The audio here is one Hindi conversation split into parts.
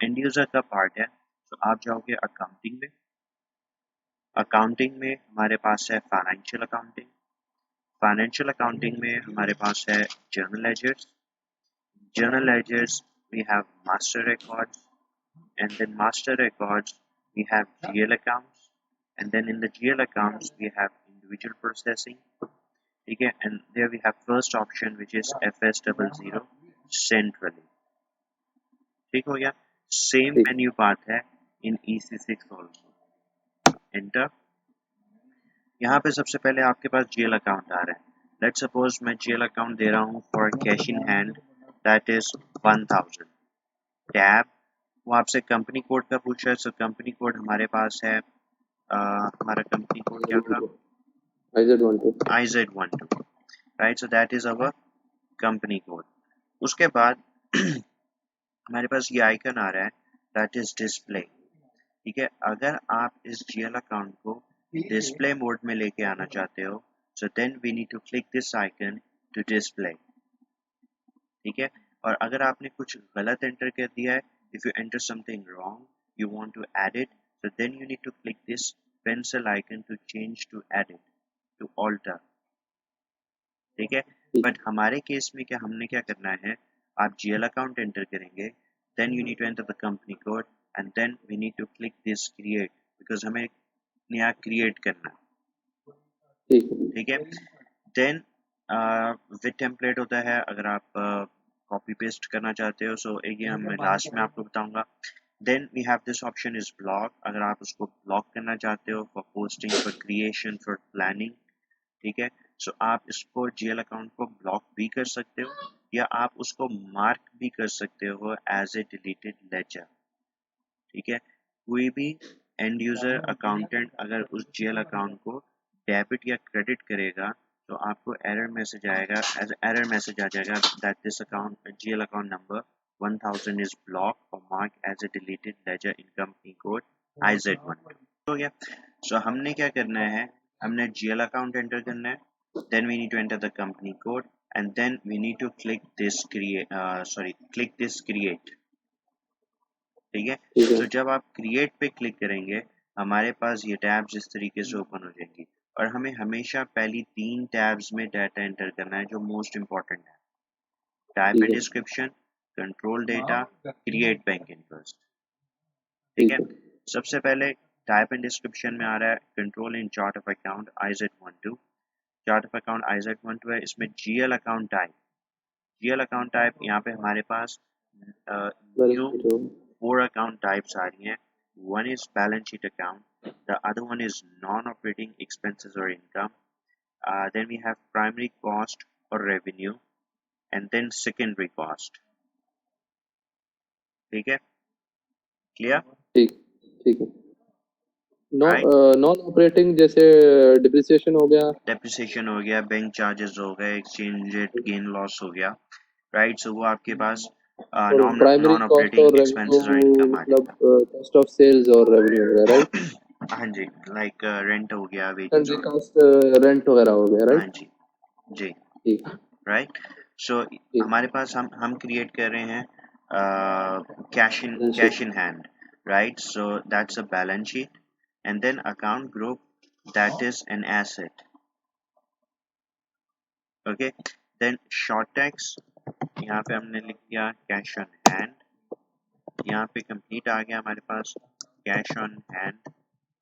एंड यूजर का पार्ट है। तो आप जाओगे अकाउंटिंग में। अकाउंटिंग में हमारे पास है फाइनेंशियल अकाउंटिंग। फाइनेंशियल अकाउंटिंग में हमारे पास है journal ledgers. Journal ledgers, we have master records, and then master records, we have GL accounts, and then in the GL accounts, we have individual processing. Okay, and there we have first option, which is FS00 centrally. ठीक हो गया? Same ठीक menu path है in EC6 also. Enter. यहाँ पे सबसे पहले आपके पास GL अकाउंट आ रहा है। लेट्स सपोज मैं GL अकाउंट दे रहा हूँ for cash in hand, that is 1000। Tab, वो आपसे कंपनी कोड का पूछ रहा है। सो कंपनी कोड हमारे पास है, हमारा कंपनी कोड क्या था? IZ12 IZ12, right? So that is our company code. उसके बाद हमारे पास ये आइकन आ रहा है, दैट इज डिस्प्ले। ठीक है, अगर आप इस GL अकाउंट को डिस्प्ले मोड में लेके आना चाहते हो, so then we need to click this icon to display. ठीक है, और अगर आपने कुछ गलत एंटर कर दिया है, if you enter something wrong, you want to edit, so then you need to click this pencil icon to change to edit, to alter. ठीक है, बट हमारे केस में क्या, हमने क्या करना है, आप GL अकाउंट एंटर करेंगे, then you need to enter the company code, and then we need to click this create, because हमें नया क्रिएट करना है। ठीक है, देन विद टेम्पलेट होता है, अगर आप कॉपी पेस्ट करना चाहते हो, सो ये मैं लास्ट में आपको बताऊंगा। Then we have this option is block, अगर आप उसको ब्लॉक करना चाहते हो for posting, for creation, for planning. ठीक है, सो आप इसको GL अकाउंट को ब्लॉक भी कर सकते हो, या आप उसको मार्क भी कर सकते हो एज ए डिलीटेड लेजर। ठीक है, कोई भी एंड यूजर अकाउंटेंट अगर उस GL अकाउंट को डेबिट या क्रेडिट करेगा, तो आपको एरर मैसेज आएगा, एज एरर मैसेज आ जाएगा that this account GL account number 1000 is block और mark as a deleted ledger in company code IZ12। हो गया? सो हमने क्या करना है, हमने GL अकाउंट एंटर करना है, then we need to enter the company code, and then we need to click this create। ठीक है, तो जब आप क्रिएट पे क्लिक करेंगे, हमारे पास ये टैब्स इस तरीके से ओपन हो जाएंगी, और हमें हमेशा पहली 3 टैब्स में डाटा एंटर करना है जो मोस्ट इंपॉर्टेंट है। Type and description, control data, create bank interest. ठीक है, सबसे पहले टाइप एंड डिस्क्रिप्शन में आ रहा है control in chart of account IZ12। Chart of account IZ12 है, इसमें GL अकाउंट टाइप यहाँ पे हमारे पास new 4 account types are here. One is balance sheet account, the other one is non-operating expenses or income. Then we have primary cost or revenue, and then secondary cost. ठीक है, clear? ठीक है। Right? नॉन ऑपरेटिंग जैसे डिप्रिसिएशन हो गया, Depreciation हो गया, बैंक चार्जेस हो गए, एक्सचेंज रेट गेन लॉस हो गया, राइट? सो वो आपके पास और प्राइमरी नॉन कॉस्ट ऑपरेटिंग और रेवेन्यू एक्सपेंसेस और इनकम आ मतलब जाएगा। कॉस्ट ऑफ सेल्स और रेवेन्यू हो गया, राइट? हाँ जी, लाइक रेंट हो गया, वेजेस सैलरी हो गया। कॉस्ट, रेंट वगैरह हो गया, हाँ राइट? जी, जी, ठीक राइट। सो ठीक। हमारे पास हम क्रिएट कर रहे हैं balance sheet. Cash in hand, right? So that's a balance sheet, and then account group, that is an asset. Okay, then short text, यहाँ पे हमने लिख दिया कैश ऑन हैंड, यहाँ पे कंप्लीट आ गया हमारे पास कैश ऑन हैंड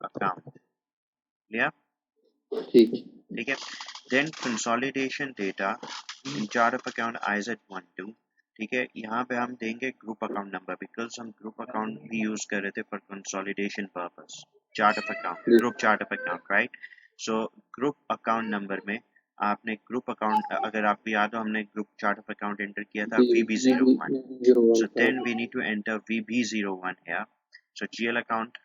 अकाउंट। लिया? ठीक है। ठीक है, then consolidation data in chart of account IZ12। ठीक है, यहाँ पे हम देंगे ग्रुप अकाउंट नंबर, बिकॉज हम ग्रुप अकाउंट भी यूज कर रहे थे for consolidation purpose. Chart of account, जी group chart of account, right? So group account number में आपने ग्रुप अकाउंट, अगर आपको याद हो, हमने group chart of account enter किया था जी VB01। VB01 सो था। Then we need to enter VB01 here। सो GL अकाउंट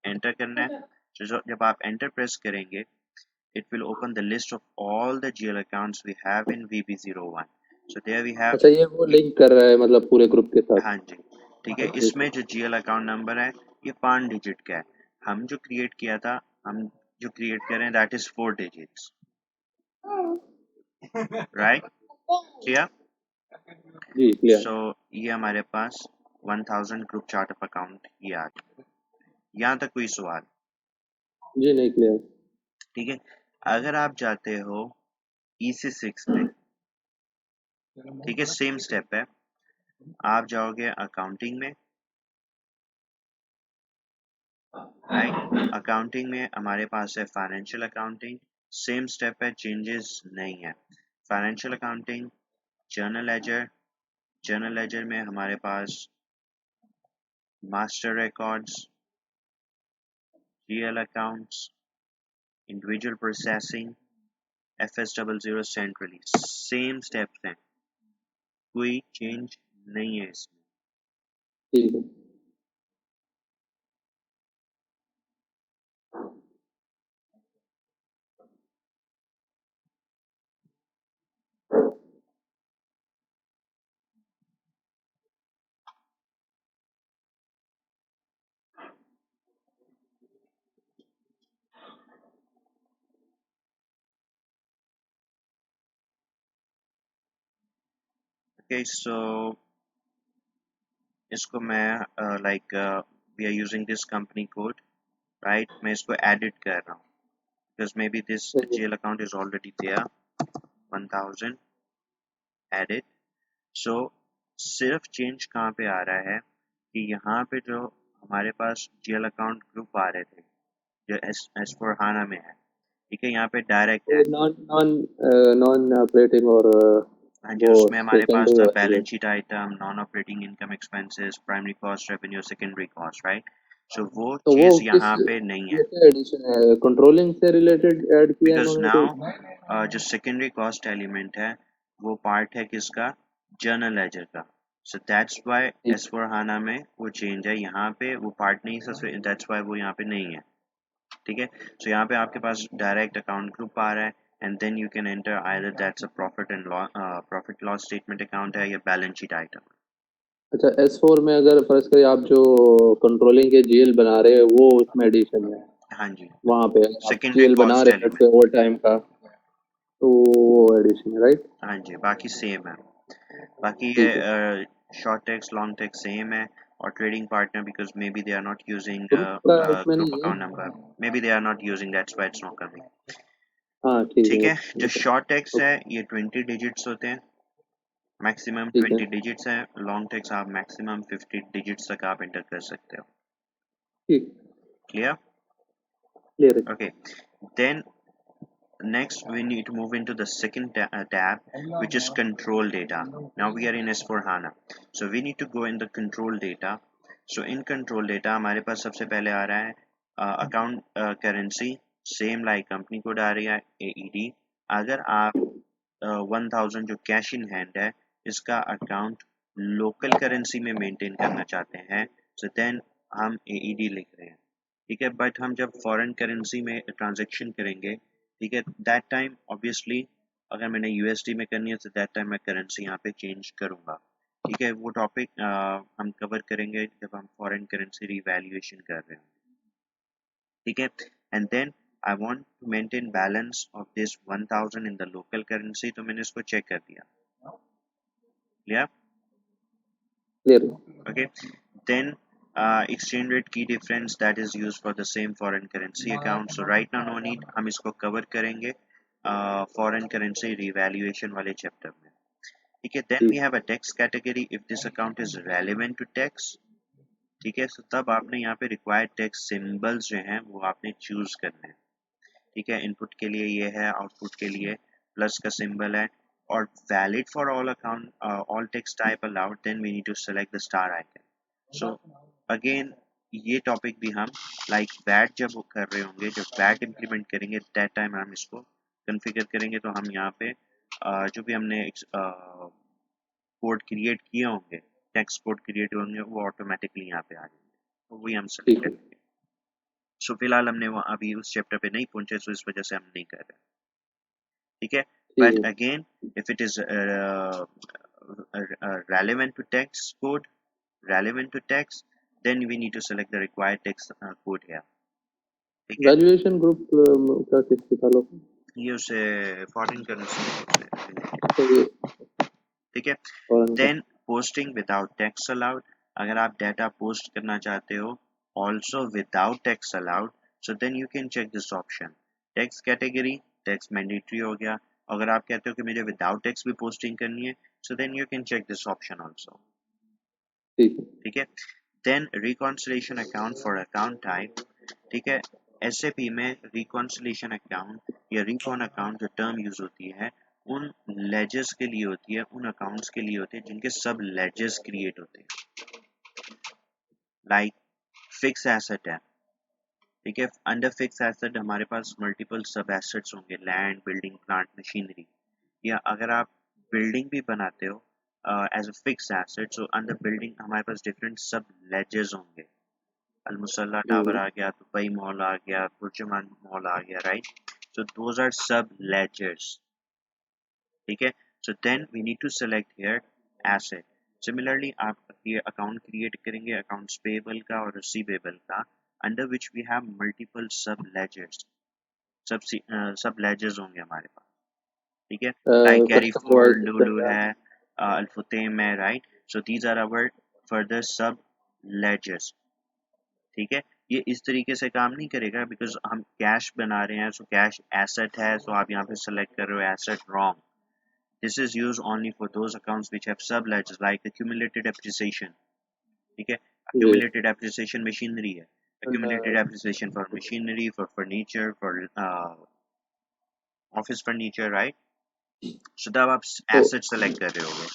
एंटर करना है। so जब आप एंटर प्रेस करेंगे, it will open the list of all the GL accounts we have in VB01। So there we have, अच्छा, ये वो लिंक कर रहा है मतलब पूरे ग्रुप के साथ। हाँ जी, ठीक है, इसमें जो GL अकाउंट नंबर है ये 5 डिजिट का है। हम जो क्रिएट किया था, हम जो क्रिएट कर रहे हैं, that is 4 digits, right? Clear? जी क्लियर। सो ये हमारे पास 1000 ग्रुप चार्ट ऑफ अकाउंट ये आ गया। यहाँ तक कोई सवाल? जी नहीं क्लियर। ठीक है, अगर आप जाते हो EC6 पे, ठीक है, सेम स्टेप है, आप जाओगे अकाउंटिंग में, राइट, अकाउंटिंग में हमारे पास है फाइनेंशियल अकाउंटिंग, सेम स्टेप है, चेंजेस नहीं है। Financial accounting, journal ledger, journal ledger में हमारे पास master records, GL accounts, individual processing, FS00 centrally, same steps हैं, कोई चेंज नहीं है इसमें। ठीक है। Okay, so इसको मैं like we are using this company code, right, मैं इसको एडिट कर रहा हूँ because maybe this GL account is already there, 1000 added। so सिर्फ चेंज कहाँ पे आ रहा है कि यहाँ पे जो हमारे पास GL अकाउंट ग्रुप आ रहे थे जो S4 HANA में है, ठीक है, यहाँ पे डायरेक्ट है। नॉन नॉन नॉन ऑपरेटिंग और हाँ जी, वो उसमें हमारे पास सेकेंडरी था वाले जो। Balance sheet item, non operating income expenses, primary cost, revenue, secondary cost, right. So वो तो वो चीज़ किस यहाँ पे नहीं है ये क्या एडिशन है, कंट्रोलिंग से रिलेटेड ऐड किया है बिकॉज इन्होंने कोई? नाउ जो सेकेंडरी कॉस्ट एलिमेंट है वो पार्ट है किसका, जर्नल लेजर का। सो दैट्स व्हाई ठीक S4 HANA में वो चेंज है, यहाँ पे वो पार्ट नहीं है, दैट्स व्हाई वो यहाँ पे नहीं है, ठीक है। सो यहाँ पे आपके पास डायरेक्ट अकाउंट ग्रुप आ रहा है and then you can enter either that's a profit loss statement account है या बैलेंस शीट आइटम। अच्छा, S4 में अगर फर्ज करिए आप जो कंट्रोलिंग के जीएल बना रहे हैं वो उसमें एडिशन है, हाँ जी, वहाँ पे अगर आप सेकेंडरी जीएल बना कॉस्ट रहे हैं एलिमेंट, ओवर टाइम का तो वो एडिशन है, राइट? हाँ जी, बाकी सेम है। बाकी ठीक है। ये short text long text same है, और trading partner because maybe they are not using group का इसमें ग्रुप नहीं है। Account number, maybe they are not using, that's why it's not coming. हाँ ठीक ठीक है। है, जो ओके शॉर्ट टेक्स्ट है ओके, ये 20 डिजिट्स होते हैं, मैक्सिमम ठीक है 20 डिजिट्स है। लॉन्ग टेक्स्ट आप मैक्सिमम 50 डिजिट्स तक आप एंटर कर सकते हो। ठीक, क्लियर? क्लियर है। Okay, then next we need to move into the second tab, which is control data. Now we are in S4 HANA, so we need to go in the control data. So in control data हमारे पास सबसे पहले आ रहा है account currency, same like company code आ रही है AED। अगर आप 1000 जो कैश इन हैंड है इसका अकाउंट लोकल करेंसी में मेंटेन करना चाहते हैं, so then हम AED लिख रहे हैं, ठीक है। बट हम जब फॉरेन करेंसी में ट्रांजेक्शन करेंगे, ठीक है, दैट टाइम ऑब्वियसली अगर मैंने USD में करनी है तो दैट टाइम मैं करेंसी यहाँ पे चेंज करूँगा, ठीक है। वो टॉपिक हम कवर करेंगे जब हम फॉरेन करेंसी रिवैल्यूएशन कर रहे हैं, ठीक है। And then I want to maintain balance of this 1000 in the local currency, तो मैंने इसको चेक कर दिया, क्लियर? क्लियर है। Okay, then exchange rate key difference that is used for the same foreign currency account, so right now no need, हम इसको cover करेंगे foreign currency revaluation वाले chapter में, ठीक है। then we ठीक have a tax category if this account is relevant to tax, ठीक है। so तब आपने यहाँ पे required tax symbols जो हैं वो आपने choose करने हैं, ठीक है। इनपुट के लिए ये है, आउटपुट के लिए प्लस का सिंबल है, और valid for all account all text type allowed, then we need to select the star icon. So again ये टॉपिक भी हम लाइक वैट जब कर रहे होंगे, जब वैट इम्प्लीमेंट करेंगे दैट टाइम हम इसको कॉन्फ़िगर करेंगे, तो हम यहाँ पे जो भी हमने कोड क्रिएट किए होंगे, टेक्स्ट कोड क्रिएट होंगे, वो ऑटोमेटिकली यहाँ पे आ जाएंगे, तो वही हम सेलेक्ट ठीक है। करेंगे। सो फिलहाल हमने वहाँ अभी उस चैप्टर पे नहीं पहुंचे, सो इस वजह से हम नहीं कर रहे, ठीक है। ठीक बट है। Again if it is relevant to text code, relevant to text, then we need to select the required text code here, ठीक है। वैल्यूएशन ग्रुप का किससे था लोग? ये उसे फॉरेन करेंसी से, अच्छा ये ठीक है। फॉरेन का। Then posting without tax allowed, अगर आप डाटा पोस्ट करना चाहते हो also without text allowed, so then you can check this option. Text category, text mandatory हो गया. अगर आप कहते हो कि मुझे without text भी posting करनी है, so then you can check this option also. ठीक है ठीक है. Then reconciliation account for account type. ठीक है. SAP में reconciliation account या recon account जो term use होती है उन ledgers के लिए होती है, उन accounts के लिए होते हैं जिनके सब ledgers create होते हैं. Like fixed asset है. ठीक है. अंडर फिक्स एसेट हमारे पास मल्टीपल सब एसेट्स होंगे, लैंड, बिल्डिंग, प्लांट, मशीनरी. या अगर आप बिल्डिंग भी बनाते हो as a fix asset, so under building हमारे पास डिफरेंट सब लेजेस होंगे. अलमुसल्ला टावर आ गया, दुबई मॉल आ गया, बुर्जुमान मॉल आ गया, right. So those are sub ledgers. ठीक है. So then we need to select here asset. Similarly आप ये अकाउंट क्रिएट करेंगे अकाउंट्स पेबल का और रिसीवेबल का, under which we have multiple sub ledgers. Sub ledgers होंगे हमारे पास. ठीक है. Like carry customer wise Ford, system Lulu है है, अल्फुतेम है, right. So these are our further sub ledgers. ठीक है. ये इस तरीके से काम नहीं करेगा बिकॉज हम कैश बना रहे हैं, सो कैश एसेट है, सो आप यहाँ पे सेलेक्ट कर रहे हो asset. Wrong. This is use only for those accounts which have सब लेजर्स लाइक accumulated appreciation. ठीक है. जी accumulated appreciation मशीनरी है. accumulated appreciation for machinery, for furniture, for office furniture, right. so तब आप तो एसेट सेलेक्ट कर रहे होगे.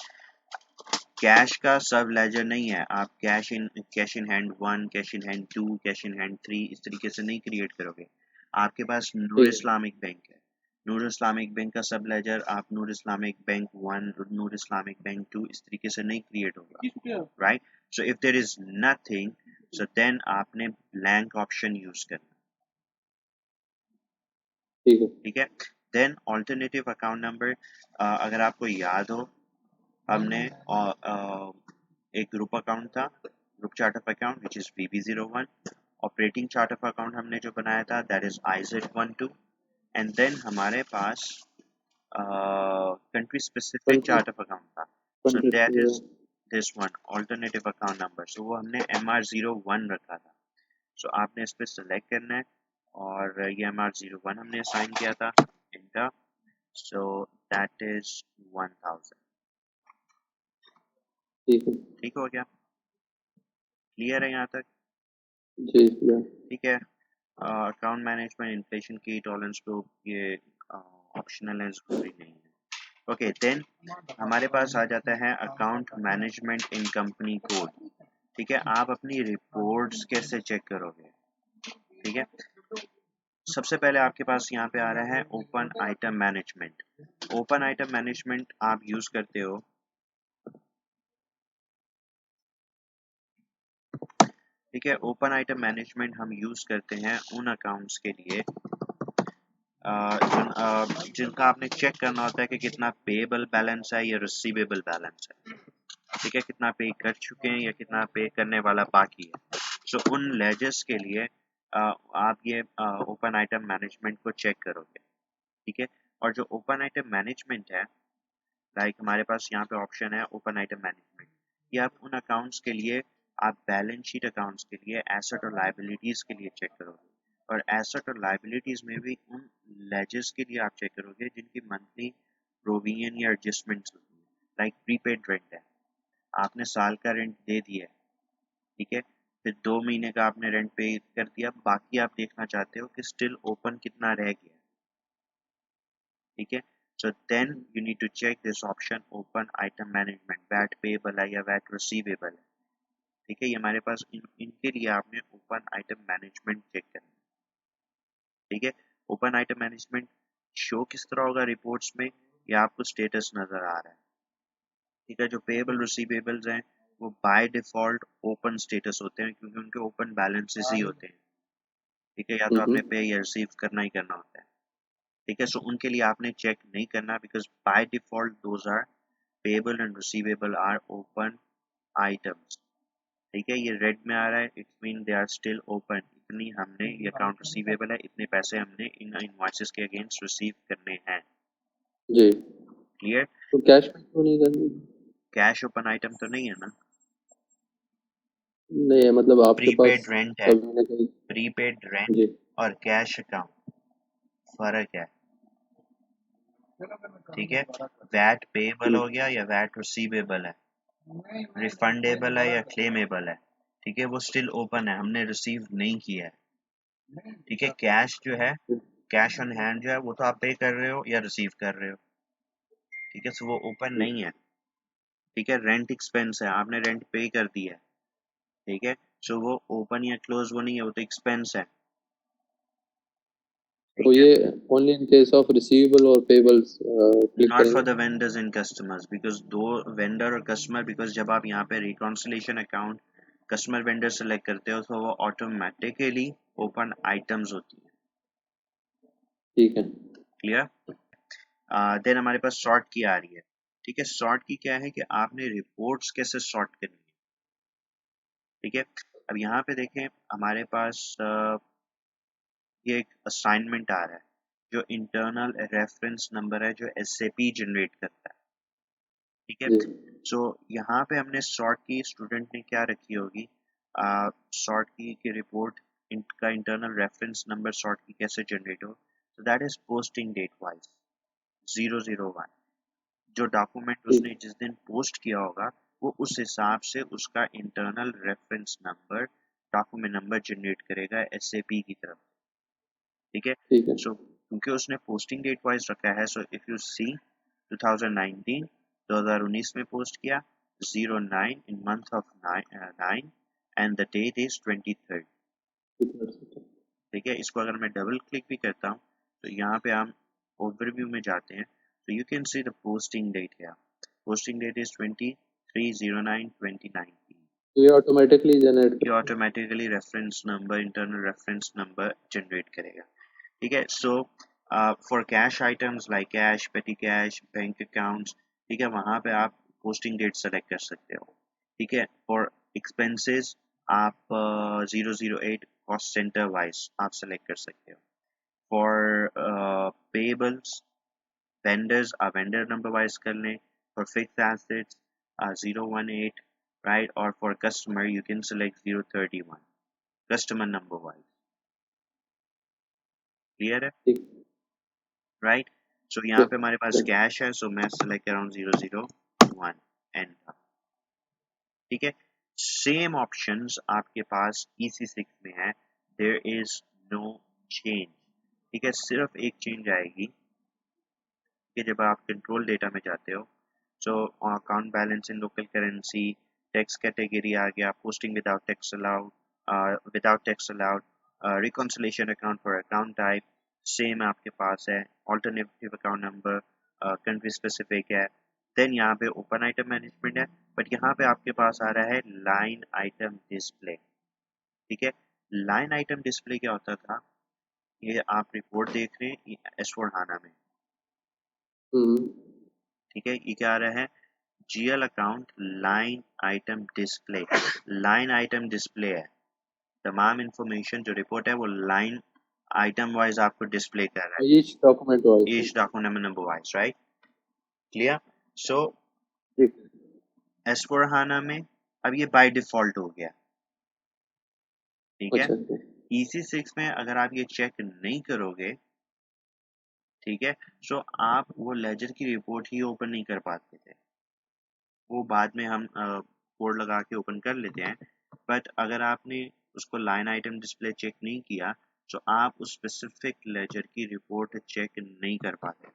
कैश का सब लेजर नहीं है. आप cash in hand 1, cash in hand 2, cash in hand 3 इस तरीके से नहीं क्रिएट करोगे. आपके पास नूर ठीक है इस्लामिक बैंक है. नूर इस्लामिक बैंक का सब लेजर आप Noor Islamic Bank 1, Noor Islamic Bank 2 इस तरीके से नहीं क्रिएट होगा, right. So if there is nothing, so then आपने ब्लैंक ऑप्शन यूज करना. ठीक है ठीक है. देन ऑल्टरनेटिव अकाउंट नंबर, अगर आपको याद हो हमने एक ग्रुप अकाउंट था, group chart of account which is VB01. Operating chart of account हमने जो बनाया था that is IZ12. And then हमारे पास country specific country chart of account था. So country that is this one alternative account number. So वो हमने MR01 रखा था. सो आपने इस पर सेलेक्ट करना है और ये MR01 हमने असाइन किया था. इनका सो दैट इज 1000. ठीक है ठीक हो गया. क्लियर है यहाँ तक. जी भैया ठीक है. अकाउंट मैनेजमेंट इन्फ्लेशन की टॉलरेंस को ये ऑप्शनल है, जरूरी नहीं है. ओके. देन हमारे पास आ जाता है account management in company code. ठीक है. आप अपनी रिपोर्ट्स कैसे चेक करोगे. ठीक है. सबसे पहले आपके पास यहाँ पे आ रहा है open item management. Open item management आप यूज करते हो. ठीक है. ओपन आइटम मैनेजमेंट हम यूज करते हैं उन अकाउंट्स के लिए जिनका आपने चेक करना होता है कि कितना पेएबल बैलेंस है या रिसीवेबल बैलेंस है. ठीक है. कितना पे कर चुके हैं या कितना पे करने वाला बाकी है. सो उन लेजर्स के लिए आप ये ओपन आइटम मैनेजमेंट को चेक करोगे. ठीक है. और जो ओपन आइटम मैनेजमेंट है, लाइक हमारे पास यहाँ पे ऑप्शन है ओपन आइटम मैनेजमेंट. ये आप उन अकाउंट्स के लिए, आप बैलेंस शीट अकाउंट्स के लिए एसेट और लाइबिलिटीज के लिए चेक करोगे. और एसेट और लाइबिलिटीज में भी उन लेजर्स के लिए आप चेक करोगे जिनकी मंथली प्रोविजन या एडजस्टमेंट्स होती है. लाइक प्रीपेड रेंट है, आपने साल का रेंट दे दिया है. ठीक है. फिर 2 महीने का आपने रेंट पे कर दिया, बाकी आप देखना चाहते हो कि स्टिल ओपन कितना रह गया. ठीक है. So then you need to check this option open item management. VAT payable है या वैट रिसीवेबल है. ठीक है. ये हमारे पास इनके लिए आपने ओपन आइटम मैनेजमेंट चेक करना है. ठीक है. ओपन आइटम मैनेजमेंट शो किस तरह होगा रिपोर्ट्स में, या आपको स्टेटस नजर आ रहा है. ठीक है. जो पेएबल रिसीवेबल्स हैं वो बाय डिफॉल्ट ओपन स्टेटस होते हैं क्योंकि उनके ओपन बैलेंसेस ही होते हैं. ठीक है. या तो आपने पे या रिसीव करना ही करना होता है. ठीक है. सो उनके लिए आपने चेक नहीं करना because by default those are payable and receivable are open items. ठीक है. ये रेड में आ रहा है, it mean they are still open. इतनी हमने ये अकाउंट रिसीवेबल है, इतने पैसे हमने इन इनवॉइसेस के अगेंस्ट रिसीव करने हैं. जी क्लियर. तो कैश में क्यों नहीं करनी कैश ओपन आइटम तो नहीं है ना. नहीं है, मतलब आपके पास प्रीपेड रेंट है, कभी ना कहीं। प्रीपेड रेंट जी और कैश अकाउंट फर्क है, ठीक है। वैट पेएबल जी हो गया या वैट रिसीवेबल है, रिफंडेबल है या क्लेमेबल है, ठीक है, वो स्टिल ओपन है, हमने रिसीव नहीं किया है, ठीक है। कैश जो है, कैश ऑन हैंड जो है वो तो आप पे कर रहे हो या रिसीव कर रहे हो, ठीक है, सो वो ओपन जी नहीं है, ठीक है। रेंट एक्सपेंस है, आपने रेंट पे कर दिया है, ठीक है, सो वो ओपन या क्लोज वो नहीं है, वो तो एक्सपेंस है, तो ठीक है। ये only in case of receivable और पेबल्स क्लिक नॉट फॉर करेंगे। The vendors and customers, because दो वेंडर और कस्टमर, बिकॉज जब आप यहाँ पे reconciliation account customer vendor select करते हो तो वो ऑटोमेटिकली ओपन आइटम्स होती है, ठीक है। क्लियर। देन हमारे पास सॉर्ट की आ रही है, ठीक है। सॉर्ट की क्या है कि आपने रिपोर्ट्स कैसे सॉर्ट करनी है, ठीक है। अब यहाँ पे देखें हमारे पास ये एक असाइनमेंट आ रहा है जो इंटरनल रेफरेंस नंबर है जो एसएपी जनरेट करता है, ठीक है। जी सो यहाँ पे हमने सॉर्ट की स्टूडेंट ने क्या रखी होगी, सॉर्ट की रिपोर्ट इनका इंटरनल रेफरेंस नंबर सॉर्ट की कैसे जनरेट हो, तो that is posting date wise 001, जो डॉक्यूमेंट ठीक उसने जिस दिन पोस्ट किया होगा वो उस हिसाब से उसका internal reference number document number generate करेगा एसएपी की तरफ, ठीक है। ठीक है। सो क्योंकि उसने पोस्टिंग डेट वाइज रखा है, सो इफ यू सी 2019 2019 में पोस्ट किया 09 in month of 9 and the date is 23rd, ठीक है। इसको अगर मैं डबल क्लिक भी करता हूँ तो यहाँ पे हम ओवरव्यू में जाते हैं, तो you can see the posting date है, पोस्टिंग डेट इज 23/09/2019, तो ये ऑटोमेटिकली जनरेट ये करता है। Automatically reference number internal reference number generate करेगा, ठीक है। So for cash items like cash, petty cash, bank accounts, ठीक है, वहाँ पे आप पोस्टिंग डेट सेलेक्ट कर सकते हो, ठीक है। फॉर एक्सपेंसेस आप 008 कॉस्ट सेंटर वाइज आप सेलेक्ट कर सकते हो, फॉर पेबल्स वेंडर्स आप वेंडर नंबर वाइज कर लें, फॉर फिक्स एसेट्स 018, राइट, और for customer you can select 031 customer number wise, clear है, ठीक राइट। सो यहाँ है। पे हमारे पास कैश है, सो मैं सेलेक्ट कर रहा हूँ 001 एंड, ठीक है। सेम ऑप्शंस आपके पास EC6 में है, देयर इज नो चेंज, ठीक है। सिर्फ एक चेंज आएगी कि जब आप कंट्रोल डेटा में जाते हो, so account balance in local currency, tax category आ गया, posting without tax allowed, reconciliation account for account type same आपके पास है, alternative account number country specific है, देन यहाँ पे ओपन आइटम मैनेजमेंट है, बट यहाँ पे आपके पास आ रहा है लाइन आइटम डिस्प्ले, ठीक है। लाइन आइटम डिस्प्ले क्या होता था, ये आप रिपोर्ट देख रहे हैं एस4 हाना में, हम्म। ठीक है। ये क्या आ रहा है, GL account line item display, line item display है, तमाम इंफॉर्मेशन जो रिपोर्ट है वो लाइन आइटम वाइज आपको डिस्प्ले कर रहा ईच डॉक्यूमेंट है, wise. Each document number wise, right, clear. So ठीक। एस4 हाना में अब ये बाय डिफॉल्ट हो गया, ठीक है। अच्छा अच्छा। EC6 में अगर आप ये चेक नहीं करोगे, ठीक है, सो आप वो लेजर की रिपोर्ट ही ओपन नहीं कर पाते थे, वो बाद में हम कोड लगा के ओपन कर लेते हैं, बट अगर आपने उसको लाइन आइटम डिस्प्ले चेक नहीं किया तो आप उस स्पेसिफिक लेजर की रिपोर्ट चेक नहीं कर पाते,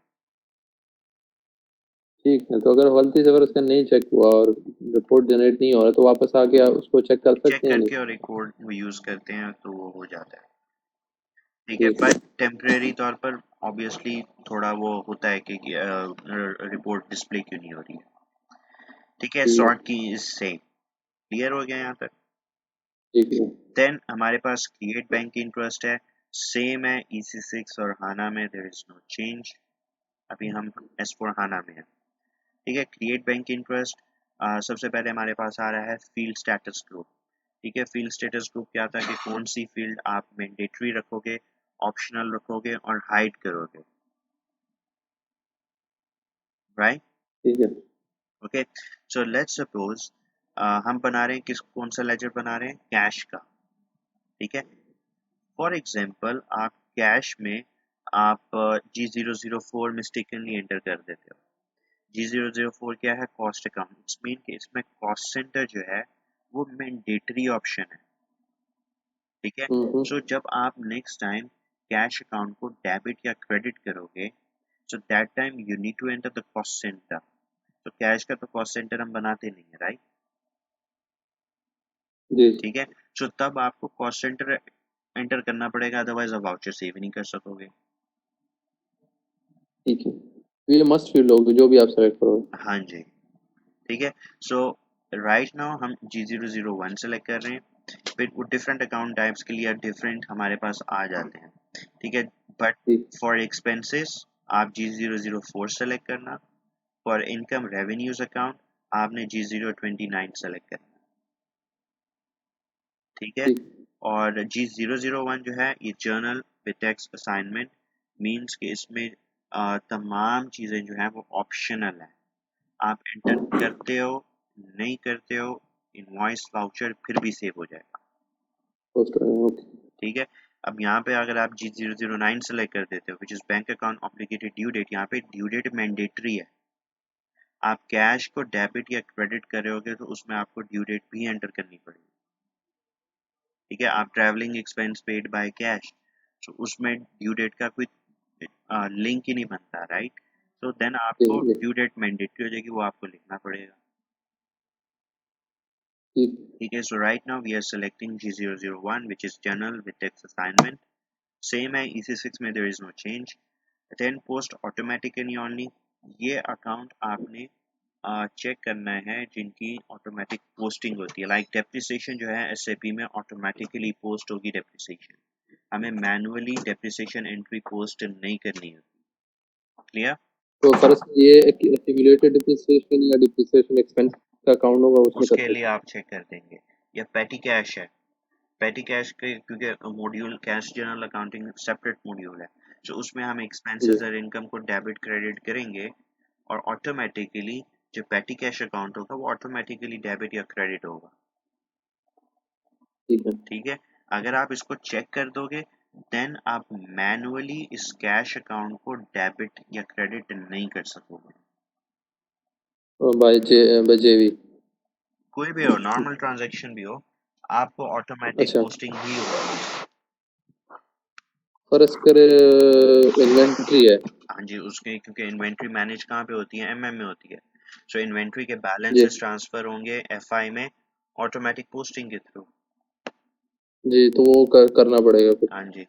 ठीक है, तो अगर गलती से अगर उसका नहीं चेक हुआ और रिपोर्ट जनरेट नहीं हो रहा, तो वापस आके आप उसको चेक कर चेक सकते हैं नहीं? करके और एक कोड यूज करते हैं तो वो हो जाता है, ठीक है। ठीक है। बट टेम्परेरी तौर पर ऑब्वियसली थोड़ा वो होता है कि रिपोर्ट डिस्प्ले क्यों नहीं हो रही है, ठीक है। ठीक है। सॉर्ट की इससे क्लियर हो गया यहाँ तक। ठीक है। देन हमारे पास क्रिएट बैंक इंटरेस्ट है, सेम है EC6 और हाना में, देयर इज नो चेंज, अभी हम S4 हाना में है, ठीक है। क्रिएट बैंक इंटरेस्ट सबसे पहले हमारे पास आ रहा है फील्ड स्टेटस ग्रुप, ठीक है। फील्ड स्टेटस ग्रुप क्या था कि कौन सी फील्ड आप मैंडेटरी रखोगे, ऑप्शनल रखोगे और हाइड करोगे, राइट, ठीक है। ओके। सो लेट्स सपोज हम बना रहे हैं कौन सा लेजर बना रहे हैं, कैश का। ठीक है, फॉर एग्जाम्पल आप कैश में आप G004 मिस्टेकनली एंटर कर देते हो। G004 क्या है, कॉस्ट अकाउंट। इट्स मीन कि इसमें कॉस्ट सेंटर जो है वो मैंडेटरी ऑप्शन है। ठीक है, सो जब आप नेक्स्ट टाइम कैश अकाउंट को डेबिट या क्रेडिट करोगे, so that time you need to enter the cost center। तो कैश का तो कॉस्ट सेंटर हम बनाते नहीं है, राइट। जी ठीक है, सो तब आपको कॉस्ट सेंटर एंटर करना पड़ेगा, अदरवाइज आप वाउचर सेव नहीं कर सकोगे। ठीक है, ये मस्ट फील्ड होगी जो भी आप सेलेक्ट करोगे। हाँ जी, ठीक है। सो राइट नाउ हम G001 सेलेक्ट कर रहे हैं, फिर वो डिफरेंट अकाउंट टाइप्स के लिए डिफरेंट हमारे पास आ जाते हैं। ठीक है, बट ठीक फॉर एक्सपेंसेस आप G004 सेलेक्ट करना, फॉर इनकम रेवेन्यूज अकाउंट आपने G029 सेलेक्ट करना। ठीक है, ठीक और G001 जो है ये journal with text assignment means कि इसमें तमाम चीज़ें जो हैं वो ऑप्शनल है। आप एंटर करते हो नहीं करते हो, इनवॉइस वाउचर फिर भी सेव हो जाएगा। Post okay. ठीक है, अब यहाँ पे अगर आप G009 सेलेक्ट कर देते हो which is bank account obligated due date, यहाँ पे ड्यू डेट मैंडेटरी है। आप कैश को डेबिट या क्रेडिट कर रहे होगे तो उसमें आपको ड्यू डेट भी एंटर करनी पड़ेगी। ठीक है, आप travelling expense paid by cash, तो उसमें ड्यू डेट का कोई लिंक ही नहीं बनता, राइट। तो देन आपको ठीक ड्यू डेट मैंडेटरी हो जाएगी, वो आपको लिखना पड़ेगा। ठीक ठीक है, so right now we are selecting G001 which is general with text assignment। Same है EC6 में, there is no change। then post automatically only, ये अकाउंट आपने चेक करना है जिनकी ऑटोमेटिक पोस्टिंग होती है। लाइक डेप्रिसिएशन जो है SAP में ऑटोमेटिकली पोस्ट होगी डेप्रिसिएशन, हमें मैनुअली डेप्रिसिएशन एंट्री पोस्ट नहीं करनी होती। क्लियर। तो फर्स्ट ये एक्यूमुलेटेड डिप्रिसिएशन या डिप्रिसिएशन एक्सपेंस का अकाउंट होगा उसमें कर उसके लिए सकते आप चेक कर देंगे। या पेटी कैश है, पेटी कैश के क्योंकि module cash journal accounting separate module है, तो उसमें हम हैं। जी एक्सपेंसेस और इनकम को डेबिट क्रेडिट करेंगे और ऑटोमेटिकली जो पेटी कैश अकाउंट होगा वो ऑटोमेटिकली डेबिट या क्रेडिट होगा। ठीक है। ठीक है, अगर आप इसको चेक कर दोगे देन आप मैनुअली इस कैश अकाउंट को डेबिट या क्रेडिट नहीं कर सकोगे। और बाय जेवी। कोई भी हो, नॉर्मल ट्रांजैक्शन भी हो, आपको ऑटोमेटिक अच्छा, पोस्टिंग ही होगी। फर्स्ट करे इन्वेंट्री है। हाँ जी, उसके क्योंकि इन्वेंट्री मैनेज कहाँ पे होती है, MM में होती है। सो इन्वेंट्री के जी बैलेंसेस ट्रांसफर होंगे FI में ऑटोमेटिक पोस्टिंग के थ्रू। जी, तो वो करना पड़ेगा फिर। हाँ जी,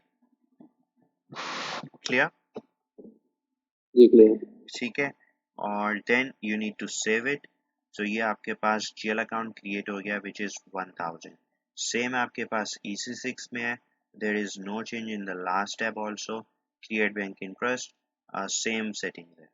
क्लियर। जी क्लियर। ठीक है, और then you need to save it. So ये आपके पास GL अकाउंट क्रिएट हो गया विच इज 1000। सेम आपके पास EC6 में है, there is no change in the last tab also, create bank interest, same setting है।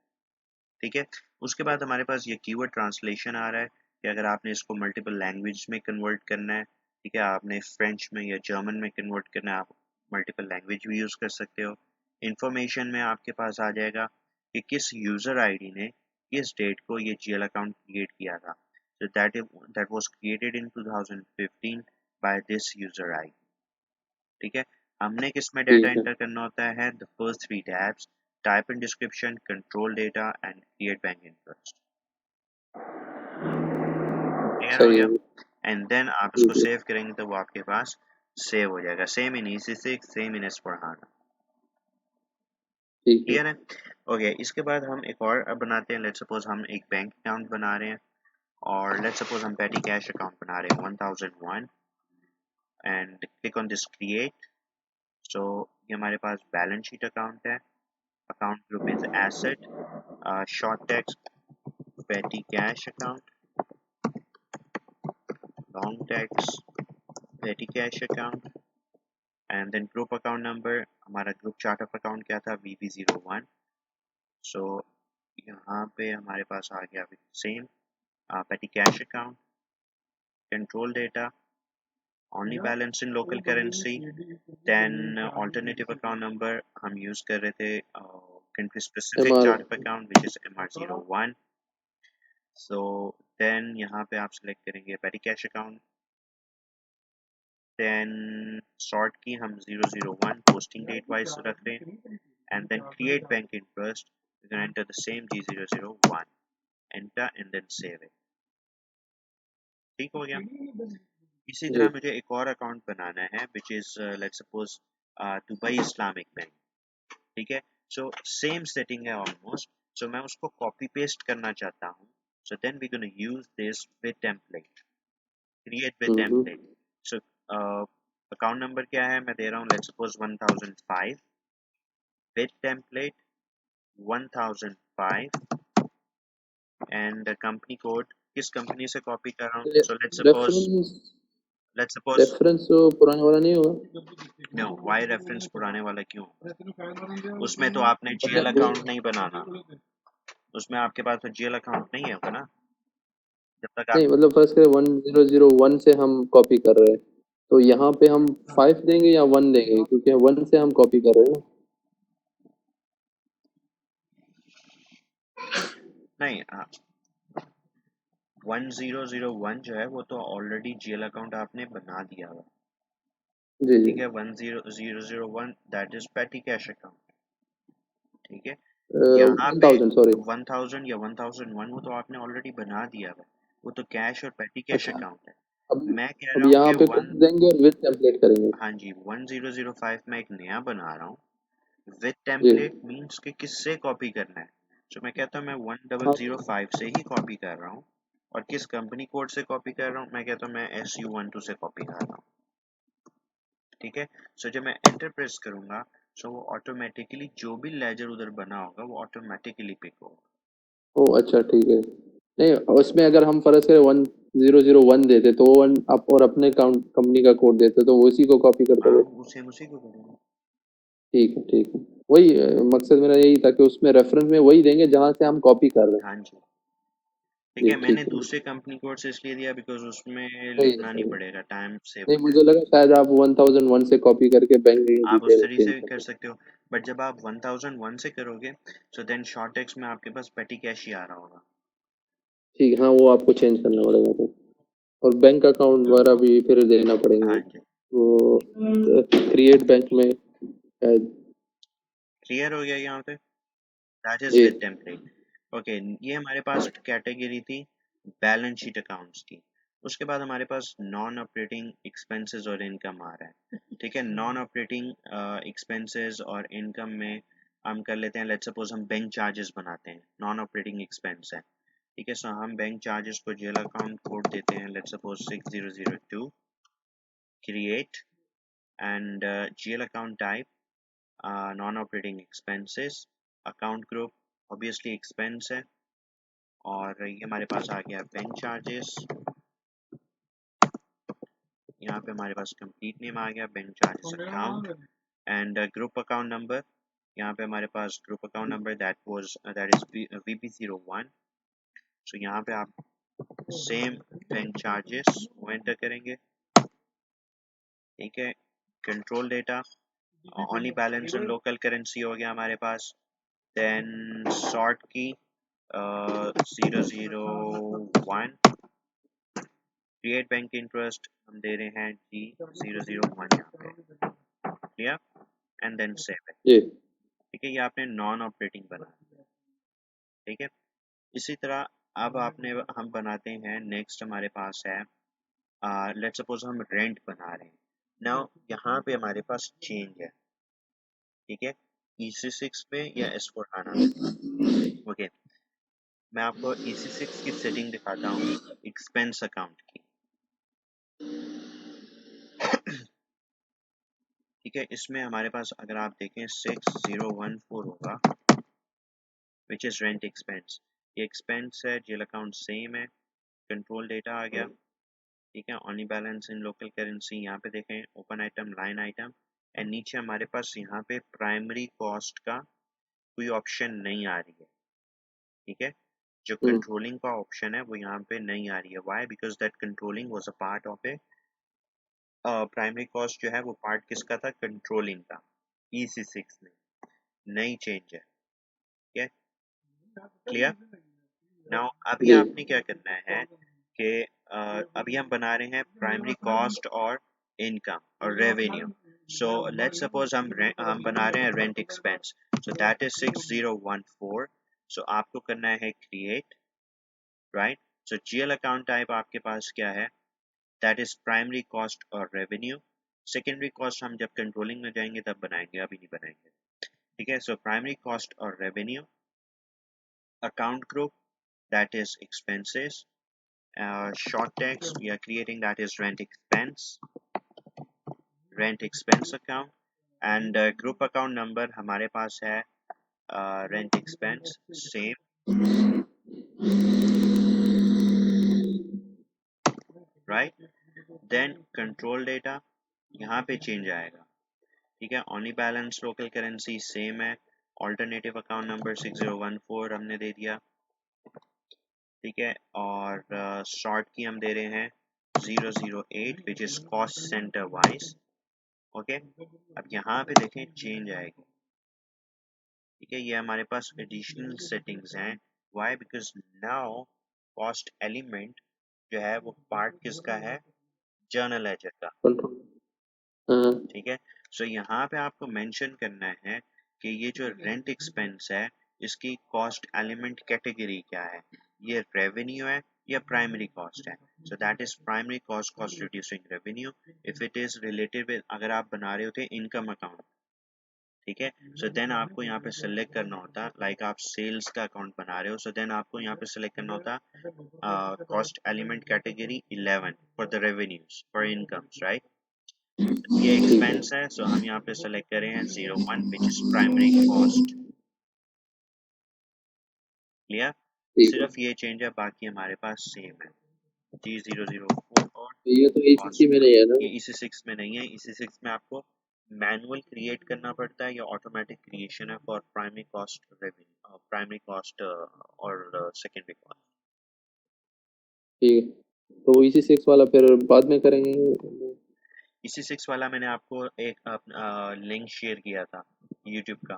ठीक है, उसके बाद हमारे पास ये कीवर्ड ट्रांसलेशन आ रहा है कि अगर आपने इसको मल्टीपल लैंग्वेज में कन्वर्ट करना है, ठीक है, आपने फ्रेंच में या जर्मन में कन्वर्ट करना है, आप मल्टीपल लैंग्वेज भी यूज़ कर सकते हो। इंफॉर्मेशन में आपके पास आ जाएगा कि किस यूज़र आईडी ने किस डेट को ये GL अकाउंट क्रिएट किया था। so that was created in 2015 by this user ID। ठीक है, हमने किस में डाटा ठीक है। एंटर करना होता है, the first 3 tabs, type and description, control data and create bank interest. Clear हो सही गया, है। एंड देन आप जी इसको जी। सेव करेंगे तो वो आपके पास सेव हो जाएगा, same in EC6, same in S/4HANA। ठीक है। क्लियर है। ओके, इसके बाद हम एक और अब बनाते हैं। लेट्स सपोज हम एक बैंक अकाउंट बना रहे हैं और लेट्स सपोज हम पेटी कैश अकाउंट बना रहे हैं 1001 and click on this create. So ये हमारे पास बैलेंस शीट अकाउंट है, account group is asset, short text petty cash account, long text petty cash account, and then group account number, हमारा ग्रुप चार्ट ऑफ अकाउंट क्या था, VB01। सो यहाँ पे हमारे पास आ गया same petty cash account, control data, only balance in local currency, then alternative account number हम यूज कर रहे थे country specific MR। Chart of account which is MR01। So then यहाँ पे आप सिलेक्ट करेंगे पेटी कैश अकाउंट, देन सॉर्ट की हम 001 पोस्टिंग डेट वाइज रख रहे हैं, and then create bank interest, you can enter the same G001, enter and then save it. ठीक हो गया। इसी जी तरह मुझे एक और अकाउंट बनाना है which is let's suppose Dubai Islamic Bank, ठीक है। सो सेम सेटिंग है ऑलमोस्ट, सो मैं उसको कॉपी पेस्ट करना चाहता हूँ, so then we gonna use this with template, create with hmm template. So account number क्या है, मैं दे रहा हूँ let's suppose 1005, with template 1005, and company code किस कंपनी से कॉपी कर रहा हूँ, so reference let's suppose reference तो पुराने वाला नहीं होगा? नो, वाई रेफरेंस पुराने वाला क्यों, उसमें तो आपने जीएल मतलब अकाउंट नहीं बनाना, उसमें आपके पास तो जीएल अकाउंट नहीं होगा ना, जब तक आप नहीं, मतलब फर्स्ट करें 1001 से हम कॉपी कर रहे हैं, तो यहाँ पे हम 5 देंगे या 1 देंगे, क्योंकि 1 से हम कॉपी कर रहे हैं ना। नहीं 1001 जो है वो तो ऑलरेडी जीएल अकाउंट आपने बना दिया हुआ, जी जी। ठीक है। 10001 दैट इज पेटी कैश अकाउंट, ठीक है। यहाँ पे 1000, सॉरी। 1000 या 1001 वो तो आपने ऑलरेडी बना दिया हुआ, वो तो कैश और पेटी कैश अच्छा, अकाउंट है। अब मैं कह अब रहा हूँ यहाँ कि पे वन, कोड देंगे और विद टेम्पलेट करेंगे। हाँ जी 1005 में एक नया बना रहा हूँ, विद जी टेम्पलेट मीन्स कि किससे कॉपी करना है, तो मैं कहता हूँ मैं हाँ। 1005 से ही कॉपी कर रहा हूँ, और किस कंपनी कोड से कॉपी कर रहा हूँ, मैं कहता हूँ मैं SU12 से कॉपी कर रहा हूँ, ठीक है। सो जब मैं एंटर प्रेस करूंगा, सो वो ऑटोमेटिकली जो भी लेजर उधर बना होगा वो ऑटोमेटिकली पिक होगा। ओ अच्छा, ठीक है। नहीं, उसमें अगर हम फर्ज करें 1001 देते तो वो वन आप और अपने काउंट कंपनी का कोड देते तो वो उसी को कॉपी करते हाँ थे। उसे उसी को करेंगे। ठीक है, ठीक है। वही मकसद मेरा यही था कि उसमें रेफरेंस में वही देंगे जहां से हम कॉपी कर रहे हैं। हाँ जी, ठीक जी है। मैंने ठीक है। दूसरे कंपनी कोड से इसलिए दिया बिकॉज उसमें सही है, लिखना नहीं सही है। पड़ेगा, टाइम सेव नहीं, हो मुझे जाएगा। लगा शायद आप 1001 से कॉपी करके बैंक आप उस डिटेल तरीके चेंज से भी कर कर रहे हैं। सकते हो, बट जब आप 1001 से करोगे, सो देन शॉर्ट टेक्स्ट में आपके पास पेटी कैश ही आ रहा होगा। ठीक है, हाँ, वो आपको चेंज करना पड़ेगा फिर, और बैंक अकाउंट वगैरह भी फिर देना पड़ेंगे। हाँ जी, वो क्रिएट बैंक में शायद। क्लियर हो गया यहाँ पे, that is G. With template. Okay, ये हमारे पास कैटेगरी थी बैलेंस शीट अकाउंट्स की। उसके बाद हमारे पास नॉन ऑपरेटिंग एक्सपेंसेस और इनकम आ रहा है, ठीक है। नॉन ऑपरेटिंग एक्सपेंसेस और इनकम में हम कर लेते हैं, लेट्स सपोज हम बैंक चार्जेस बनाते हैं, नॉन ऑपरेटिंग एक्सपेंस है, ठीक है। सो हम बैंक चार्जेस को जेल अकाउंट कोड देते हैं, let's suppose 6002, create, and GL account type non operating expenses, account group obviously expense है, और ये हमारे पास आ गया बैंक चार्जेस, यहाँ पे हमारे पास कंप्लीट नेम आ गया bank charges account, and group account number, यहाँ पे हमारे पास group account number that is VP01। So यहाँ पे आप सेम बैंक चार्जेस वो एंटर करेंगे, ठीक है। Control data only balance in local currency हो गया हमारे पास, देन सॉर्ट की 001, क्रिएट बैंक इंटरेस्ट हम दे रहे हैं G001 यहाँ पे, क्लियर, एंड देन सेव है, जी। ठीक है। ये आपने नॉन ऑपरेटिंग बना, ठीक है। इसी तरह अब आपने हम बनाते हैं, नेक्स्ट हमारे पास है लेट्स सपोज हम रेंट बना रहे हैं। नाउ यहाँ पे हमारे पास चेंज है, ठीक है, EC6 पे या S/4HANA में। ओके, मैं आपको EC6 की सेटिंग दिखाता हूँ एक्सपेंस अकाउंट की, ठीक है। इसमें हमारे पास अगर आप देखें 6014 होगा विच इज रेंट एक्सपेंस, ये एक्सपेंस है, जेल अकाउंट सेम है, कंट्रोल डेटा आ गया, ठीक है। Only balance in local currency यहाँ पे देखें, open item, line item, and नीचे हमारे पास यहाँ पे प्राइमरी कॉस्ट का कोई ऑप्शन नहीं आ रही है, ठीक है। जो हम्म कंट्रोलिंग का ऑप्शन है वो यहाँ पे नहीं आ रही है, why, because that controlling was a part of a primary cost जो है वो पार्ट किसका था, कंट्रोलिंग का, EC6 में, नई चेंज है, ठीक है, क्लियर। नाउ अभी जी आपने क्या करना है कि अभी हम बना रहे हैं प्राइमरी कॉस्ट और इनकम और रेवेन्यू. सो लेट्स सपोज हम बना रहे हैं rent expense. So that is 6014. सो आपको करना है क्रिएट, राइट. सो जीएल अकाउंट टाइप आपके पास क्या है? दैट इज प्राइमरी कॉस्ट और रेवेन्यू. सेकेंडरी कॉस्ट हम जब कंट्रोलिंग में जाएंगे तब बनाएंगे, अभी नहीं बनाएंगे. ठीक है. सो प्राइमरी कॉस्ट और revenue. Account group, that is expenses. Short text we are creating, that is rent expense account. And group account number हमारे पास है rent expense same, right. Then control data यहाँ पे चेंज आएगा. ठीक है. Only balance local currency same है. ऑल्टरनेटिव अकाउंट नंबर 6014 हमने दे दिया. ठीक है. और शॉर्ट की हम दे रहे हैं 008 which is cost centre wise. Okay. अब यहाँ पे देखें चेंज आएगी. ठीक है. ये हमारे पास एडिशनल सेटिंग्स हैं. Why? Because now cost element जो है वो पार्ट किसका है? जर्नल लेजर का. कंट्रोल. हाँ ठीक है. सो यहाँ पे आपको मेंशन करना है कि ये जो रेंट एक्सपेंस है इसकी कॉस्ट एलिमेंट कैटेगरी क्या है? ये रेवेन्यू है या प्राइमरी कॉस्ट है? सो that is primary cost, cost reducing revenue. If it is related with, अगर आप बना रहे होते इनकम अकाउंट, ठीक है. सो देन आपको यहाँ पे सेलेक्ट करना होता, लाइक आप सेल्स का अकाउंट बना रहे हो, सो देन आपको यहाँ पे सेलेक्ट करना होता cost element category 11 for the revenues for incomes, right. ये ठीक है एक्सपेंस है, सो हम यहाँ पे सेलेक्ट करें हैं 01 which is primary cost. Clear. ठीक है. सिर्फ ये चेंज है, बाकी हमारे पास सेम है. G004 और ये तो कॉस्ट. ACC में नहीं है ना. ये EC6 में नहीं है. EC6 में आपको मैनुअल क्रिएट करना पड़ता है या ऑटोमेटिक क्रिएशन है for primary cost, revenue, primary cost और सेकेंडरी कॉस्ट. ठीक है. तो EC6 वाला फिर बाद में करेंगे. EC6 वाला मैंने आपको एक लिंक शेयर किया था यूट्यूब का,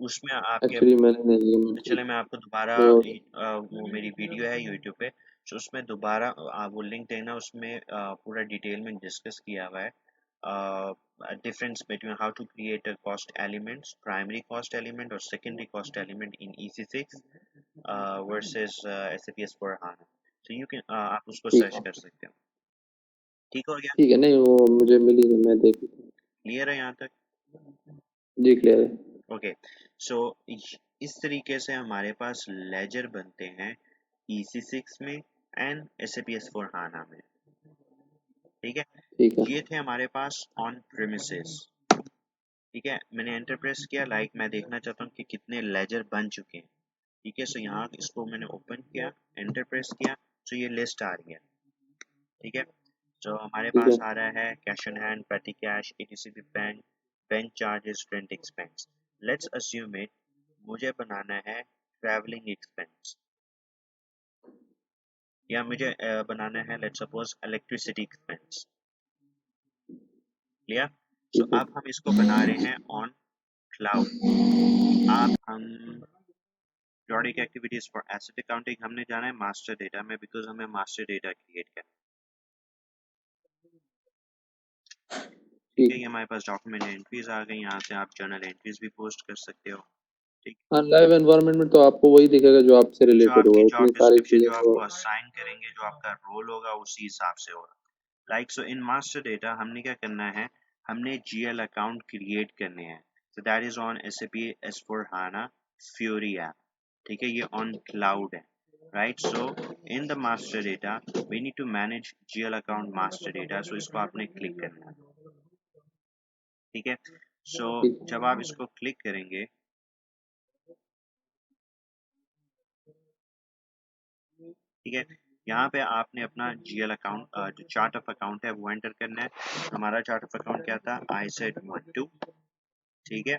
उसमें आपके. एक्चुअली मैंने नहीं चले मैं आपको दोबारा वो. वो मेरी वीडियो है यूट्यूब पे, तो उसमें दोबारा वो लिंक देना. उसमें पूरा डिटेल में डिस्कस किया हुआ है difference between how to create a cost elements, primary cost element और secondary cost element in EC6 versus SAP S/4HANA. तो यू कैन, आप उसको ठीक सर्च है. कर सकते हो. ठीक हो गया. ठीक है. नहीं वो मुझे मिली नहीं, मैं देख. क्लियर है यहाँ तक? जी क्लियर है. ओके. सो इस तरीके से हमारे पास लेजर बनते हैं EC6 में एंड SAP S/4HANA में. ठीक है. ठीक है. ये थे हमारे पास ऑन प्रेमिसेस. ठीक है. मैंने एंटर प्रेस किया, लाइक मैं देखना चाहता हूँ कि कितने लेजर बन चुके हैं. ठीक है. सो यहाँ इसको मैंने ओपन किया, एंटर प्रेस किया, तो ये लिस्ट आ रही है. ठीक है. जो हमारे ठीक पास है. आ रहा है cash in hand, petty cash, ETC bank, bank charges, rent expense. Let's assume it, मुझे बनाना है ट्रैवलिंग एक्सपेंस, या मुझे बनाना है let's suppose electricity expense. Clear. So ठीक है. अब हम इसको बना रहे हैं ऑन क्लाउड. अब हम periodic activities for asset accounting हमने जाना है मास्टर डेटा में, बिकॉज हमें मास्टर डेटा क्रिएट करना है. ठीक है. ठीक. ये हमारे पास डॉक्यूमेंट एंट्रीज आ गई. यहाँ से आप जर्नल एंट्रीज भी पोस्ट कर सकते हो. ठीक. हाँ लाइव एनवायरनमेंट में तो आपको वही दिखेगा जो आपसे जो रिलेटेड आपकी होगा, जॉब उतनी सारी डिस्क्रिप्शन चीजें जो तो. आपको असाइन करेंगे, जो आपका रोल होगा, उसी हिसाब से होगा. Like so in master data हमने क्या करना है, हमने GL अकाउंट क्रिएट करने हैं. So that is on SAP S/4HANA Fiori app. ठीक है. ये ऑन क्लाउड है, right. So in the master data we need to manage GL account master data. So इसको आपने क्लिक करना है. ठीक है. सो ठीक. जब आप इसको क्लिक करेंगे, ठीक है, यहाँ पे आपने अपना GL अकाउंट जो चार्ट ऑफ अकाउंट है वो एंटर करना है. हमारा चार्ट ऑफ अकाउंट क्या था? I/1/2. ठीक है.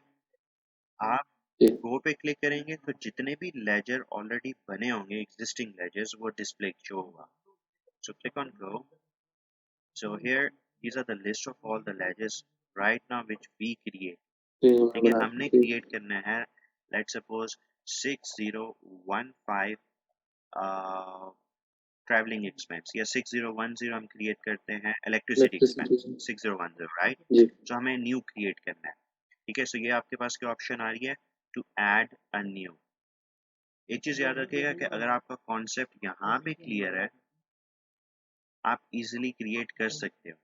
आप ठीक. गो पे क्लिक करेंगे तो जितने भी लेजर ऑलरेडी बने होंगे, एग्जिस्टिंग लेजर्स, वो डिस्प्ले शो होगा. सो click on go. So here these are the list of all the ledgers right now which we create. ठीक हमने ठीक है. बना. हमने ठीक. क्रिएट करना है लेट्स सपोज 6015 ट्रैवलिंग एक्सपेंस, या 6010 हम क्रिएट करते हैं इलेक्ट्रिसिटी इलेक्ट्रिसिटी एक्सपेंस 6010, राइट। जी तो हमें न्यू क्रिएट करना है, ठीक है। सो ये आपके पास क्या ऑप्शन आ रही है, टू ऐड अ न्यू। एक चीज याद रखिएगा कि अगर आपका कॉन्सेप्ट यहाँ पे क्लियर है, आप इजीली क्रिएट कर सकते हो,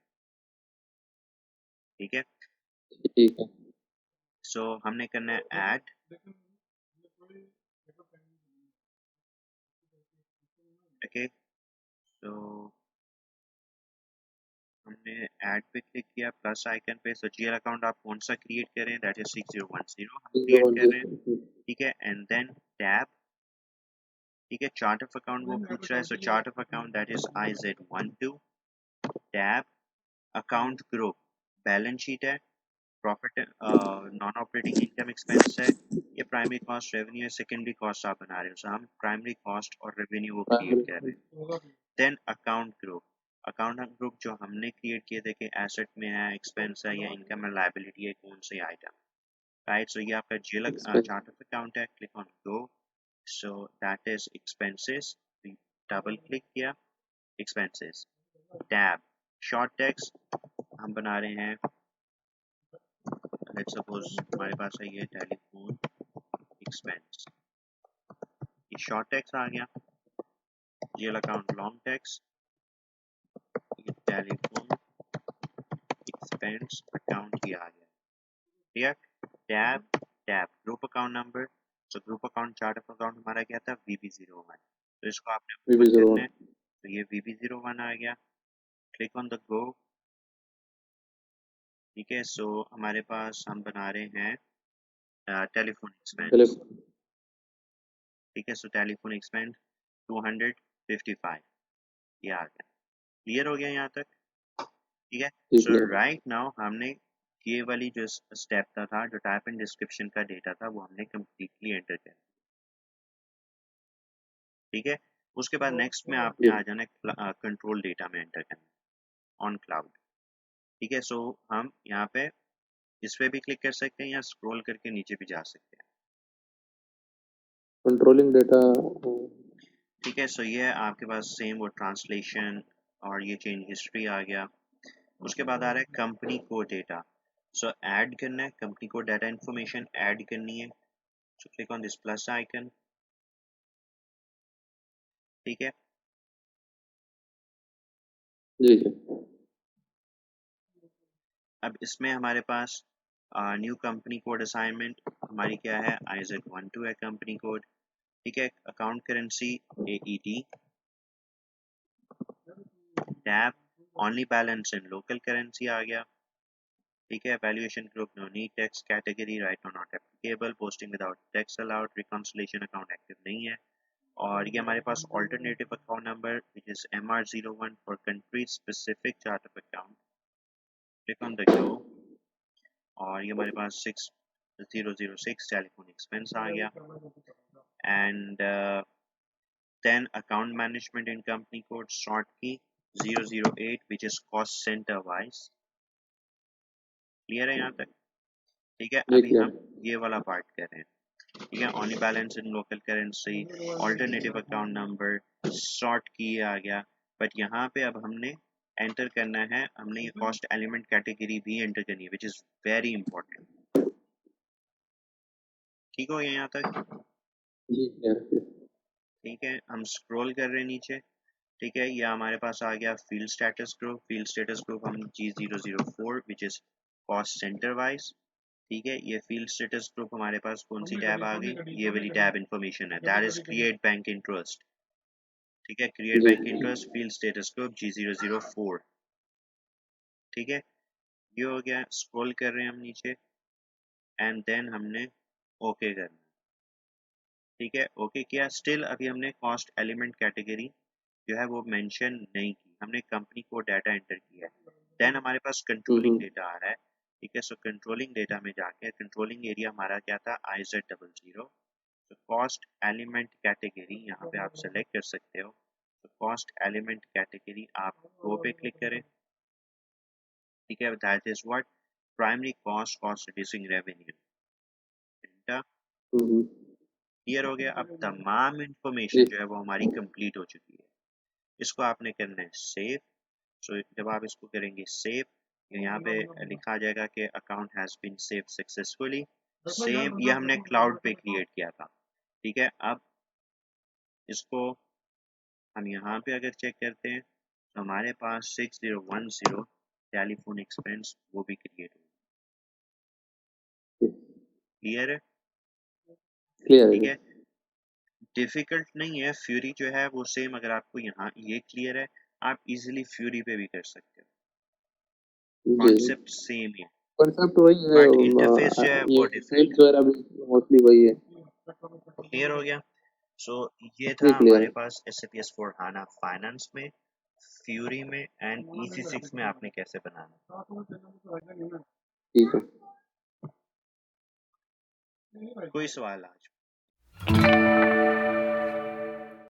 ठीक है। ठीक है सो हमने करना है ऐड, ओके। सो हमने ऐड पे क्लिक किया, प्लस आइकन पे। सो जीएल अकाउंट आप कौन सा क्रिएट करें, दैट इज 6010 हम क्रिएट कर रहे हैं, ठीक है। एंड देन टैब, ठीक है। चार्ट ऑफ अकाउंट वो पूछ रहा है, so chart of account that is IZ12। Tab account group, balance sheet है, profit non operating income expense है, ये प्राइमरी कॉस्ट रेवेन्यू है, सेकेंडरी कॉस्ट आप बना रहे हो। सो हम प्राइमरी कॉस्ट और रेवेन्यू वो क्रिएट कर रहे हैं। Then account group, account group जो हमने क्रिएट किए थे कि एसेट में है, एक्सपेंस है, या इनकम है, लायबिलिटी है, कौन से आइटम, राइट। सो ये आपका GL expense chart of account है, click on go. So that is expenses, double click किया, एक्सपेंसेस, टैब शॉर्ट टेक्स्ट हम बना रहे हैं, लेट्स सपोज हमारे पास है ये टेलीफोन एक्सपेंस, ये शॉर्ट टेक्स्ट आ गया। जीएल अकाउंट लॉन्ग टेक्स्ट, ये टेलीफोन एक्सपेंस अकाउंट ये आ गया, ठीक है। Tab, tab group account number, तो group account chart of account हमारा क्या था, VB01, तो इसको आपने ओपन VB01 करना है। तो ये VB01 आ गया, क्लिक ऑन द गो, ठीक है। सो हमारे पास हम बना रहे हैं टेलीफोन एक्सपेंस, टेलीफोन ठीक है। सो टेलीफोन एक्सपेंस 255 ये आ गया, क्लियर हो गया यहाँ तक, ठीक है। ठीक सो है राइट नाउ हमने ये वाली जो स्टेप था, जो टाइप एंड डिस्क्रिप्शन का डेटा था, वो हमने कम्प्लीटली एंटर कर, ठीक है। उसके बाद नेक्स्ट में आपने जी आ जाना है कंट्रोल डेटा में एंटर करना ऑन क्लाउड, ठीक है। सो हम यहाँ पे इस पे भी क्लिक कर सकते हैं या स्क्रॉल करके नीचे भी जा सकते हैं, कंट्रोलिंग डेटा ठीक है। सो ये आपके पास सेम वो ट्रांसलेशन और ये चेंज हिस्ट्री आ गया। उसके बाद आ रहा है company code data, so add करना है company code data information add करनी है। So click on this plus icon, ठीक है। जी जी अब इसमें हमारे पास न्यू कंपनी कोड असाइनमेंट हमारी क्या है, IZ12 है कंपनी कोड, ठीक है। Account currency AED, tab only balance in local currency आ गया, ठीक है। Valuation group no need, tax category right no not applicable, posting without tax allowed, reconciliation account active नहीं है। और ये हमारे पास alternative account number which is MR01 for country specific chart of account, click on the go. और ये हमारे पास 6006 टेलीफोन एक्सपेंस आ गया। And then account management in company code short key 008 which is cost centre wise, clear है यहाँ तक, ठीक है। जी अभी क्लियर हम ये वाला पार्ट कर रहे हैं, ठीक है। Only balance in local currency, alternative account number, short की आ गया। बट यहाँ पे अब हमने एंटर करना है, हमने ये कॉस्ट एलिमेंट कैटेगरी भी एंटर करनी है विच इज वेरी इंपॉर्टेंट, ठीक हो गया यहाँ तक, जी क्लियर ठीक है। हम स्क्रॉल कर रहे हैं नीचे, ठीक है। ये हमारे पास आ गया field status group, field status group हम G004 which is cost centre wise, ठीक है। ये फील्ड स्टेटस ग्रुप हमारे पास कौन सी टैब आ गई, ये वाली टैब इंफॉर्मेशन है, that is create bank interest, ठीक है। Create G bank interest field status group G004, ठीक है। ये हो गया, स्क्रॉल कर रहे हैं हम नीचे एंड देन हमने ओके करना, ठीक है। ओके किया, स्टिल अभी हमने कॉस्ट एलिमेंट कैटेगरी जो है वो मेंशन नहीं की, हमने कंपनी को डाटा एंटर किया है। देन हमारे पास कंट्रोलिंग डेटा आ रहा है, ठीक है। सो कंट्रोलिंग डेटा में जाके कंट्रोलिंग एरिया हमारा क्या था, IZ00, तो कॉस्ट एलिमेंट कैटेगरी यहाँ पे आप सेलेक्ट कर सकते हो। तो कॉस्ट एलिमेंट कैटेगरी आप गो पे क्लिक करें, ठीक है। That is what, primary cost, cost reducing revenue, clear हो गया। अब तमाम इंफॉर्मेशन जी जो है वो हमारी कंप्लीट हो चुकी है। इसको आपने करना है सेव। सो जब आप इसको करेंगे सेव, यहाँ पे लिखा आ जाएगा कि account has been save successfully. Same ये हमने क्लाउड पे क्रिएट किया था, ठीक है। अब इसको हम यहाँ पे अगर चेक करते हैं तो हमारे पास 6010 टेलीफोन एक्सपेंस वो भी क्रिएट हुआ। क्लियर है? क्लियर है ठीक जी। है, डिफिकल्ट नहीं है। फ्यूरी जो है वो सेम, अगर आपको यहाँ ये क्लियर है आप इजीली फ्यूरी पे भी कर सकते हो, जी कॉन्सेप्ट सेम है, कॉन्सेप्ट वही है। बट इंटरफेस जो है वो ये डिफरेंट सेल्स वगैरह भी मोस्टली वही है। है। क्लियर हो गया। सो ये जी था क्लियर हमारे है। पास SAP S/4HANA फाइनेंस में, फ्यूरी में एंड EC6 में आपने कैसे बनाना। ठीक है। कोई सवाल आज?